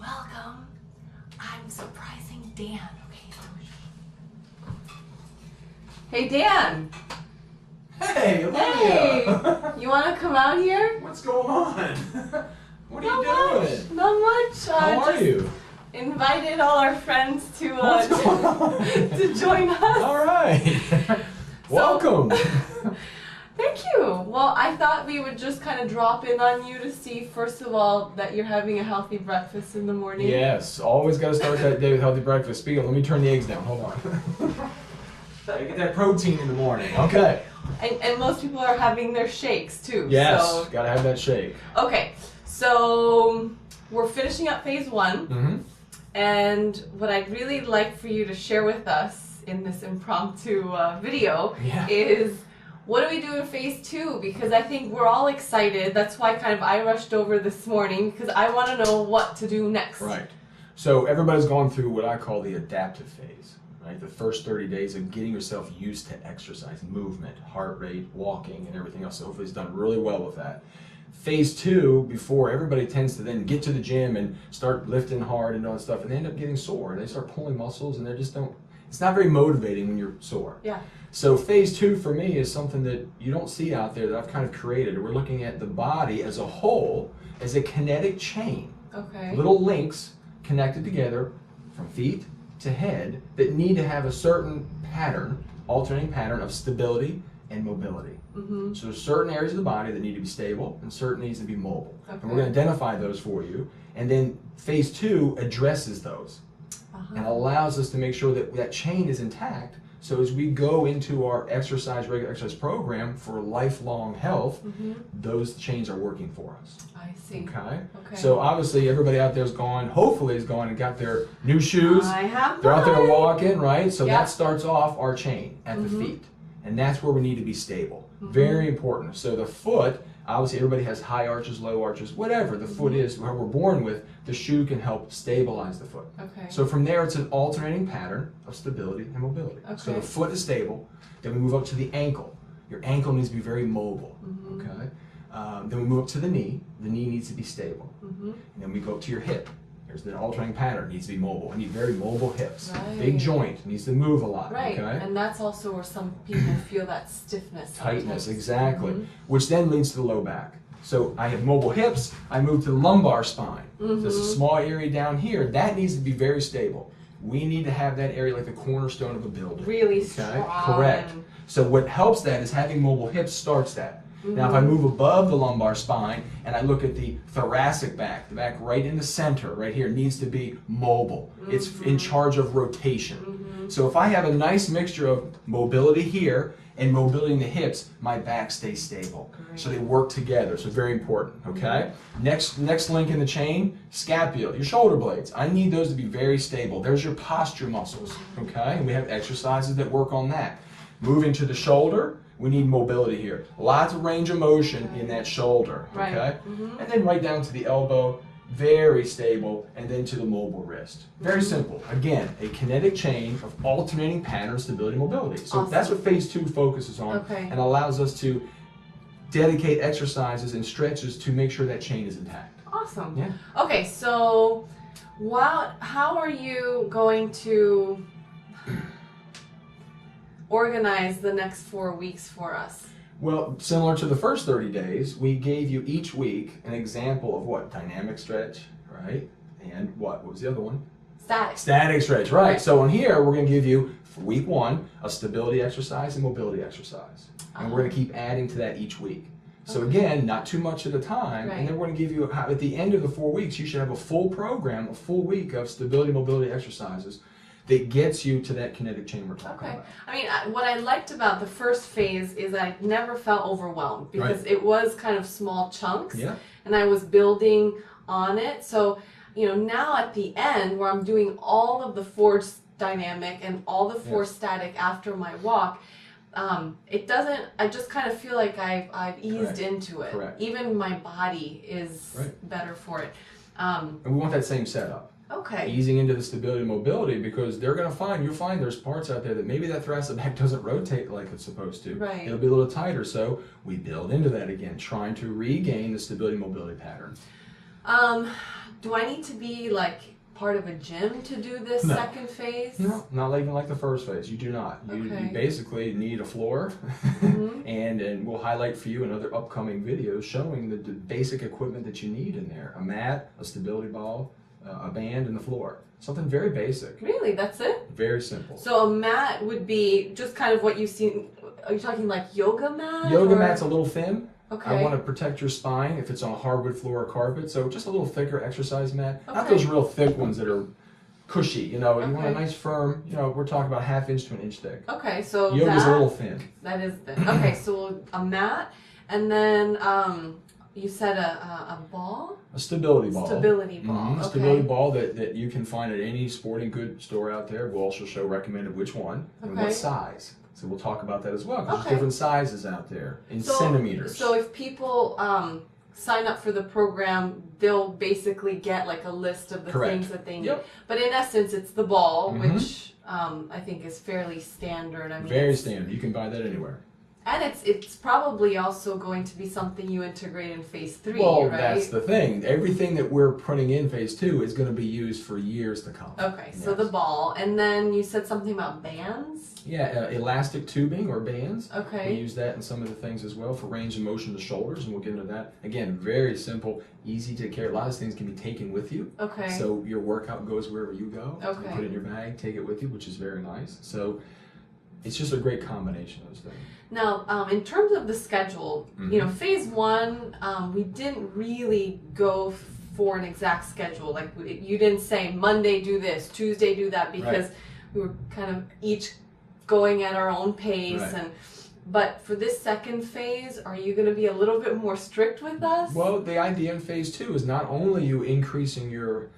welcome. I'm surprising Dan. Okay, so hey Dan. Hey, Olivia. Hey, you want to come out here? What's going on? What are you doing? Not much. How are you? Invited all our friends to What's going on? to join us. All right. Welcome. Thank you. Well, I thought we would just kind of drop in on you to see, first of all, that you're having a healthy breakfast in the morning. Yes, always got to start that day with healthy breakfast. Speaking of, let me turn the eggs down. Hold on. So you get that protein in the morning. Okay. And most people are having their shakes too. Yes, So. got to have that shake. Okay, so we're finishing up phase one. Mm-hmm. And what I'd really like for you to share with us in this impromptu video is, what do we do in phase two? Because I think we're all excited. That's why I rushed over this morning, because I want to know what to do next. Right. So everybody's gone through what I call the adaptive phase, right? The first 30 days of getting yourself used to exercise, movement, heart rate, walking, and everything else. So hopefully he's done really well with that. Phase two, before everybody tends to then get to the gym and start lifting hard and all that stuff, and they end up getting sore. They start pulling muscles, and they just don't. It's not very motivating when you're sore. Yeah. So phase two for me is something that you don't see out there that I've kind of created. We're looking at the body as a whole as a kinetic chain. Okay. Little links connected together from feet to head that need to have a certain pattern, alternating pattern of stability and mobility. Mm-hmm. So there's certain areas of the body that need to be stable and certain needs to be mobile. Okay. And we're going to identify those for you. And then phase two addresses those and allows us to make sure that that chain is intact. So as we go into our regular exercise program for lifelong health, those chains are working for us. I see. Okay? Okay. So obviously everybody out there is gone, hopefully is gone and got their new shoes. I have They're out there mine. walking, right? So Yep. that starts off our chain at the feet. And that's where we need to be stable. Very important. So the foot, obviously everybody has high arches, low arches, whatever the foot is, where we're born with, the shoe can help stabilize the foot. Okay. So from there, it's an alternating pattern of stability and mobility. Okay. So the foot is stable, then we move up to the ankle. Your ankle needs to be very mobile, okay? Then we move up to the knee needs to be stable. And then we go up to your hip. There's the alternating pattern, needs to be mobile. I need very mobile hips. Right. Big joint, needs to move a lot, Right, okay? and that's also where some people feel that stiffness. Tightness, sometimes. exactly. Which then leads to the low back. So I have mobile hips, I move to the lumbar spine. So it's a small area down here, that needs to be very stable. We need to have that area like the cornerstone of a building. Really strong. Correct. So what helps that is having mobile hips starts that. Now if I move above the lumbar spine and I look at the thoracic back, the back right in the center, right here, needs to be mobile. It's in charge of rotation. So if I have a nice mixture of mobility here and mobility in the hips, my back stays stable. Great. So they work together, so very important, okay? Next link in the chain, scapula, your shoulder blades. I need those to be very stable. There's your posture muscles, okay? And we have exercises that work on that. Moving to the shoulder, we need mobility here. Lots of range of motion in that shoulder, okay? And then right down to the elbow, very stable, and then to the mobile wrist. Very simple. Again, a kinetic chain of alternating pattern, stability, mobility. So that's what phase two focuses on and allows us to dedicate exercises and stretches to make sure that chain is intact. Awesome. Yeah. Okay, so how are you going to organize the next 4 weeks for us? Well, similar to the first 30 days, we gave you each week an example of what? Dynamic stretch, right? And what was the other one? Static. Static stretch, right. So on here, we're going to give you, for week one, a stability exercise and mobility exercise. And we're going to keep adding to that each week. So again, not too much at a time, and then we're going to give you, at the end of the 4 weeks, you should have a full program, a full week of stability, mobility exercises that gets you to that kinetic chain we're talking about. I mean, what I liked about the first phase is I never felt overwhelmed because it was kind of small chunks and I was building on it. So, now at the end where I'm doing all of the force dynamic and all the force static after my walk, I just kind of feel like I've eased into it. Even my body is better for it. And we want that same setup. Okay. Easing into the stability and mobility, because you'll find there's parts out there that maybe that thoracic back doesn't rotate like it's supposed to. Right. It'll be a little tighter, so we build into that again, trying to regain the stability and mobility pattern. Do I need to be like part of a gym to do this second phase? No, not even like the first phase. You do not. You basically need a floor, and we'll highlight for you in other upcoming videos showing the basic equipment that you need in there: a mat, a stability ball, a band, and the floor. Something very basic. Really, that's it? Very simple. So a mat would be just kind of what you've seen. Are you talking like yoga mat? Yoga mat's a little thin. Okay. I want to protect your spine if it's on a hardwood floor or carpet, so just a little thicker exercise mat. Not those real thick ones that are cushy, you know. You want a nice firm, you know, we're talking about 1/2 inch to 1 inch thick. Okay, so yoga's a little thin. That is thin. Okay, so a mat, and then you said a ball? A stability ball. Stability ball. Okay. Stability ball that you can find at any sporting goods store out there. We'll also show recommended which one and what size. So we'll talk about that as well, because there's different sizes out there in centimeters. So if people sign up for the program, they'll basically get like a list of the things that they need. But in essence, it's the ball, which I think is fairly standard. I mean, very standard. You can buy that anywhere. And it's probably also going to be something you integrate in phase 3, well, right? That's the thing. Everything that we're putting in phase 2 is going to be used for years to come. Okay, so the ball. And then you said something about bands? Yeah, elastic tubing or bands. Okay. We use that in some of the things as well for range of motion to shoulders, and we'll get into that. Again, very simple, easy to carry. A lot of things can be taken with you. Okay. So your workout goes wherever you go. Okay. You put it in your bag, take it with you, which is very nice. So it's just a great combination of those things. Now, in terms of the schedule, you know, phase 1, we didn't really go for an exact schedule. Like, you didn't say Monday do this, Tuesday do that, because we were kind of each going at our own pace. But for this second phase, are you going to be a little bit more strict with us? Well, the idea in phase 2 is not only you increasing your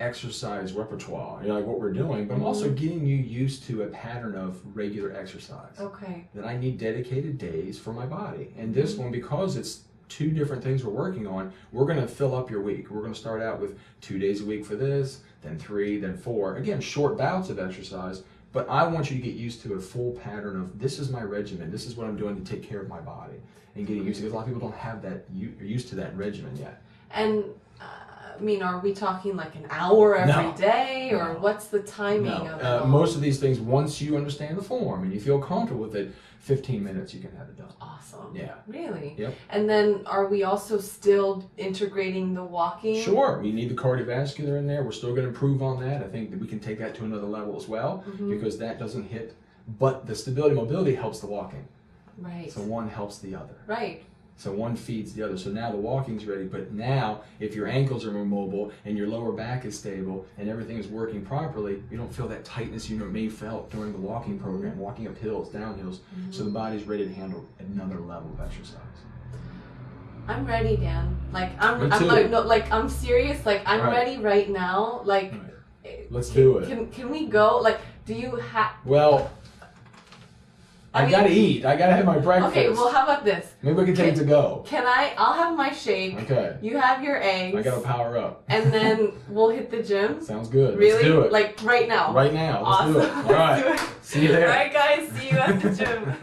exercise repertoire, you know, like what we're doing, but I'm also getting you used to a pattern of regular exercise. Okay. That I need dedicated days for my body. And this one, because it's 2 different things we're working on, we're going to fill up your week. We're going to start out with 2 days a week for this, then 3, then 4. Again, short bouts of exercise, but I want you to get used to a full pattern of this is my regimen, this is what I'm doing to take care of my body, and getting used to it. Because a lot of people don't have that, you're used to that regimen yet. And I mean, are we talking like an hour every day, or what's the timing of it? Most of these things, once you understand the form and you feel comfortable with it, 15 minutes you can have it done. Awesome. Yeah. Really? Yep. And then are we also still integrating the walking? Sure. We need the cardiovascular in there. We're still going to improve on that. I think that we can take that to another level as well, because that doesn't hit. But the stability mobility helps the walking. Right. So one helps the other. Right. So one feeds the other. So now the walking's ready, but now if your ankles are more mobile and your lower back is stable and everything is working properly, you don't feel that tightness you may have felt during the walking program, walking up hills, down hills. So the body's ready to handle another level of exercise. I'm ready, Dan. Like I'm serious. Like I'm ready right now. Like let's do it. Can we go? Like, do you have? Well, I gotta eat. I gotta have my breakfast. Okay, well, how about this? Maybe we can take it to go. I'll have my shake. Okay. You have your eggs. I gotta power up. And then we'll hit the gym. Sounds good. Really? Let's do it. Like right now. Right now. Awesome. Let's do it. All right. See you there. All right, guys. See you at the gym.